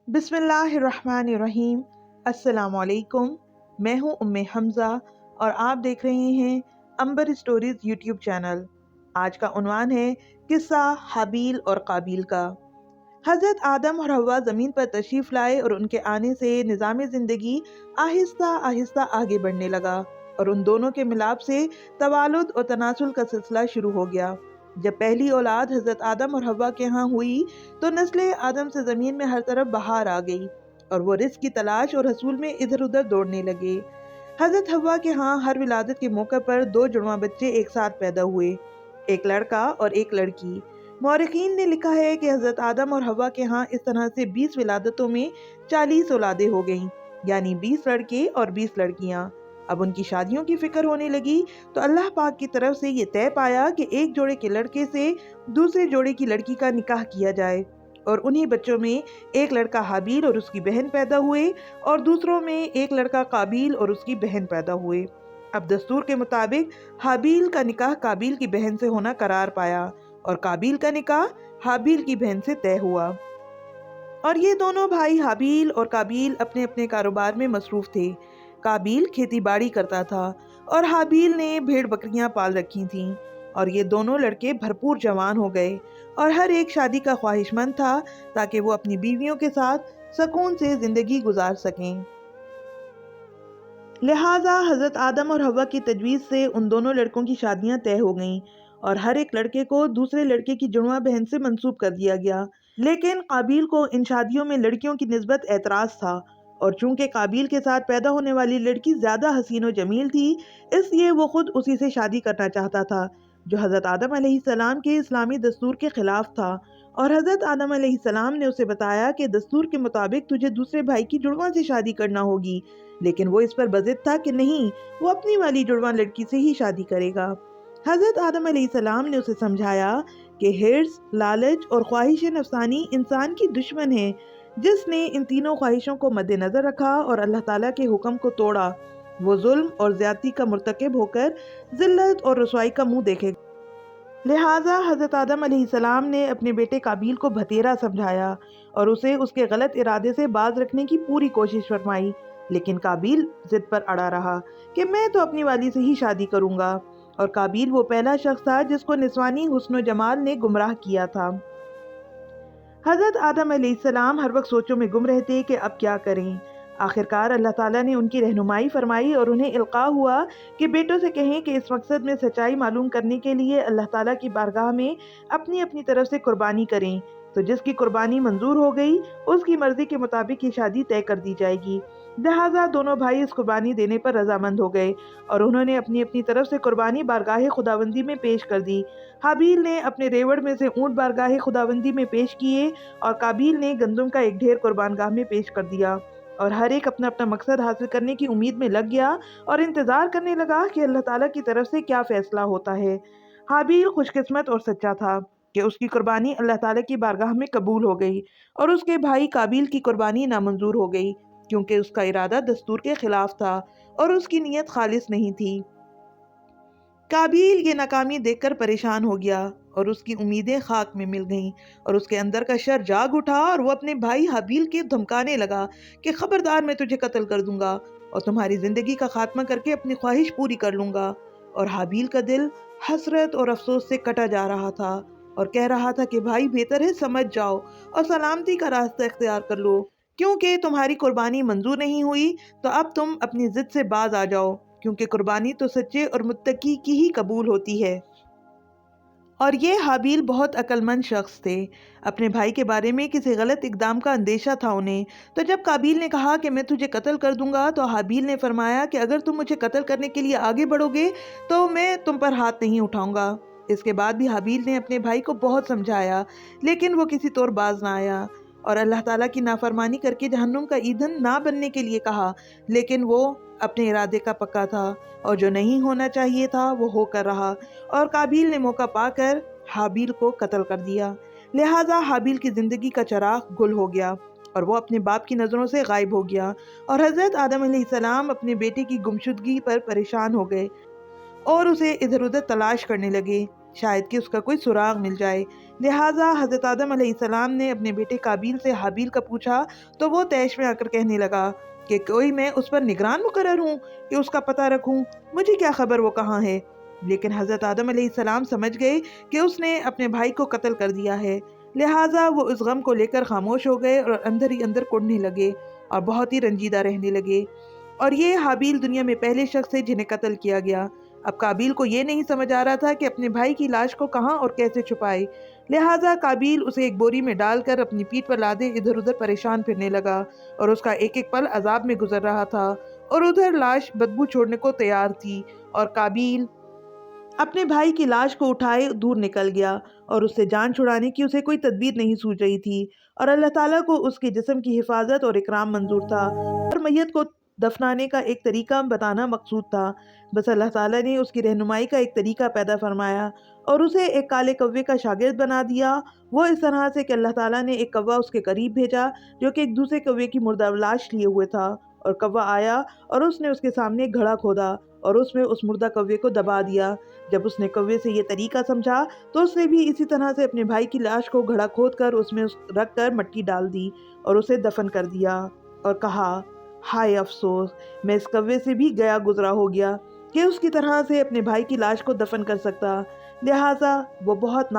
बिस्मिल्लाहिर्रहमानिर्रहीम। अस्सलाम वालेकुम। मैं हूँ उम्मे हमज़ा और आप देख रहे हैं अंबर स्टोरीज यूट्यूब चैनल। आज का उन्वान है किस्सा हाबील और काबील का। हज़रत आदम और हव्वा ज़मीन पर तशरीफ़ लाए और उनके आने से निज़ाम ज़िंदगी आहिस्ता आहिस्ता आगे बढ़ने लगा और उन दोनों के मिलाप से तवालुद और तनासुल का सिलसिला शुरू हो गया। जब पहली औलाद हज़रत आदम और हव्वा के यहाँ हुई तो नस्ल आदम से ज़मीन में हर तरफ बहार आ गई और वो रिज़्क़ की तलाश और हसूल में इधर उधर दौड़ने लगे। हज़रत हव्वा के यहाँ हर विलादत के मौके पर दो जुड़वा बच्चे एक साथ पैदा हुए, एक लड़का और एक लड़की। मौरखीन ने लिखा है कि हज़रत आदम और हव्वा के यहाँ इस तरह से 20 विलादतों में 40 औलादें हो गईं, यानी 20 लड़के और 20 लड़कियाँ। अब उनकी शादियों की फिक्र होने लगी तो अल्लाह पाक की तरफ से ये तय पाया कि एक जोड़े के लड़के से दूसरे जोड़े की लड़की का निकाह किया जाए और उन्हीं बच्चों में एक लड़का हाबील और उसकी बहन पैदा हुए और दूसरों में एक लड़का काबील और उसकी बहन पैदा हुए। अब दस्तूर के मुताबिक हाबील का निकाह काबील की बहन से होना करार पाया और काबील का निकाह हाबील की बहन से तय हुआ। और ये दोनों भाई हाबील और काबील अपने अपने कारोबार में मसरूफ थे। काबील खेती बाड़ी करता था और हाबील ने भेड़ बकरियां पाल रखी थीं और ये दोनों लड़के भरपूर जवान हो गए और हर एक शादी का ख्वाहिशमंद था ताकि वो अपनी बीवियों के साथ सुकून से जिंदगी गुजार सकें। लिहाजा हज़रत आदम और हव्वा की तजवीज़ से उन दोनों लड़कों की शादियां तय हो गईं और हर एक लड़के को दूसरे लड़के की जुड़वा बहन से मंसूब कर दिया गया। लेकिन काबील को इन शादियों में लड़कियों की निस्बत एतराज़ था और चूंकि काबील के साथ पैदा होने वाली लड़की ज़्यादा हसीन व जमील थी, इसलिए वो खुद उसी से शादी करना चाहता था, जो हज़रत आदम अलैहिस्सलाम के इस्लामी दस्तूर के ख़िलाफ़ था। और हज़रत आदम अलैहिस्सलाम ने उसे बताया कि दस्तूर के मुताबिक तुझे दूसरे भाई की जुड़वा से शादी करना होगी, लेकिन वो इस पर बज़िद था कि नहीं, वो अपनी वाली जुड़वा लड़की से ही शादी करेगा। हज़रत आदम अलैहिस्सलाम ने उसे समझाया कि हिर्स, लालच और ख्वाहिश नफसानी इंसान की दुश्मन है। जिसने इन तीनों ख्वाहिशों को मद्देनजर रखा और अल्लाह ताला के हुक्म को तोड़ा, वो जुल्म और ज्यादती का मुर्तकिब होकर जिल्लत और रसवाई का मुंह देखेगा। लिहाजा हज़रत आदम अलैहिस्सलाम ने अपने बेटे काबील को भतेरा समझाया और उसे उसके गलत इरादे से बाज रखने की पूरी कोशिश फरमाई, लेकिन काबील जिद पर अड़ा रहा कि मैं तो अपनी वाली से ही शादी करूंगा। और काबील वो पहला शख्स था जिसको निस्वानी हुस्न जमाल ने गुमराह किया था। हज़रत आदम अलैहिस्सलाम हर वक्त सोचों में गुम रहते कि अब क्या करें। आखिरकार अल्लाह ताला ने उनकी रहनुमाई फरमाई और उन्हें इल्का हुआ कि बेटों से कहें कि इस मकसद में सच्चाई मालूम करने के लिए अल्लाह ताला की बारगाह में अपनी अपनी तरफ से कुर्बानी करें, तो जिसकी कुर्बानी मंजूर हो गई उसकी मर्जी के मुताबिक ये शादी तय कर दी जाएगी। लिहाजा दोनों भाई इस कुर्बानी देने पर रजामंद हो गए और उन्होंने अपनी अपनी तरफ से कुर्बानी बारगाह खुदाबंदी में पेश कर दी। हाबील ने अपने रेवड़ में से ऊँट बारगाह खुदाबंदी में पेश किए और काबील ने गंदम का एक ढेर कुर्बानगाह में पेश कर दिया और हर एक अपना अपना मकसद हासिल करने की उम्मीद में लग गया और इंतजार करने लगा कि अल्लाह ताला की तरफ से क्या फैसला होता है। हाबील खुशकिस्मत और सच्चा था कि उसकी कुर्बानी अल्लाह ताला की बारगाह में कबूल हो गई और उसके भाई काबील की कुर्बानी नामंजूर हो गई, क्योंकि उसका इरादा दस्तूर के खिलाफ था और उसकी नीयत खालिस नहीं थी। काबील ये नाकामी देखकर परेशान हो गया और उसकी उम्मीदें खाक में मिल गईं और उसके अंदर का शर जाग उठा और वो अपने भाई हाबील के धमकाने लगा कि खबरदार, मैं तुझे कत्ल कर दूंगा और तुम्हारी जिंदगी का खात्मा करके अपनी ख्वाहिश पूरी कर लूंगा। और हाबील का दिल हसरत और अफसोस से कटा जा रहा था और कह रहा था कि भाई, बेहतर है समझ जाओ और सलामती का रास्ता इख्तियार कर लो, क्योंकि तुम्हारी कुर्बानी मंजूर नहीं हुई तो अब तुम अपनी जिद से बाज आ जाओ, क्योंकि कुर्बानी तो सच्चे और मुत्तकी की ही कबूल होती है। और ये हाबील बहुत अक्लमंद शख्स थे। अपने भाई के बारे में किसी गलत इकदाम का अंदेशा था उन्हें। तो जब काबील ने कहा कि मैं तुझे कत्ल कर दूंगा, तो हाबील ने फरमाया कि अगर तुम मुझे कत्ल करने के लिए आगे बढ़ोगे तो मैं तुम पर हाथ नहीं उठाऊंगा। इसके बाद भी हाबील ने अपने भाई को बहुत समझाया, लेकिन वो किसी तौर बाज ना आया और अल्लाह ताला की नाफरमानी करके जहन्नुम का ईंधन ना बनने के लिए कहा, लेकिन वो अपने इरादे का पक्का था और जो नहीं होना चाहिए था वो होकर रहा और काबील ने मौका पाकर हाबील को कत्ल कर दिया। लिहाजा हाबील की जिंदगी का चराग गुल हो गया और वो अपने बाप की नज़रों से गायब हो गया और हज़रत आदम अलैहिस्सलाम अपने बेटे की गुमशुदगी पर परेशान हो गए और उसे इधर उधर तलाश करने लगे। شاید کہ اس کا کوئی سراغ مل جائے۔ لہٰذا حضرت آدم علیہ السلام نے اپنے بیٹے قابیل سے حابیل کا پوچھا تو وہ طیش میں آ کر کہنے لگا کہ کوئی میں اس پر نگران مقرر ہوں کہ اس کا پتہ رکھوں، مجھے کیا خبر وہ کہاں ہے۔ لیکن حضرت آدم علیہ السلام سمجھ گئے کہ اس نے اپنے بھائی کو قتل کر دیا ہے، لہٰذا وہ اس غم کو لے کر خاموش ہو گئے اور اندر ہی اندر کڑنے لگے اور بہت ہی رنجیدہ رہنے لگے۔ اور یہ حابیل دنیا میں پہلے شخص ہے جنہیں قتل کیا گیا۔ اب قابیل کو یہ نہیں سمجھ آ رہا تھا کہ اپنے بھائی کی لاش کو کہاں اور کیسے چھپائے، لہٰذا قابیل اسے ایک بوری میں ڈال کر اپنی پیٹھ پر لادے ادھر ادھر پریشان پھرنے لگا اور اس کا ایک ایک پل عذاب میں گزر رہا تھا، اور ادھر لاش بدبو چھوڑنے کو تیار تھی، اور قابیل اپنے بھائی کی لاش کو اٹھائے دور نکل گیا اور اس سے جان چھڑانے کی اسے کوئی تدبیر نہیں سوچ رہی تھی، اور اللہ تعالیٰ کو اس کے جسم کی حفاظت اور اکرام منظور تھا اور میت کو دفنانے کا ایک طریقہ بتانا مقصود تھا۔ بس اللہ تعالیٰ نے اس کی رہنمائی کا ایک طریقہ پیدا فرمایا اور اسے ایک کالے کوے کا شاگرد بنا دیا، وہ اس طرح سے کہ اللہ تعالیٰ نے ایک کوا اس کے قریب بھیجا جو کہ ایک دوسرے کوے کی مردہ لاش لیے ہوئے تھا، اور کوا آیا اور اس نے اس کے سامنے ایک گھڑا کھودا اور اس میں اس مردہ کوے کو دبا دیا۔ جب اس نے کوے سے یہ طریقہ سمجھا تو اس نے بھی اسی طرح سے اپنے بھائی کی لاش کو گھڑا کھود کر اس میں رکھ کر مٹی ڈال دی اور اسے دفن کر دیا، اور کہا ہائے افسوس، میں اس کوے سے بھی گیا گزرا ہو گیا کہ اس کی طرح سے اپنے بھائی کی لاش کو دفن کر سکتا، لہٰذا وہ بہت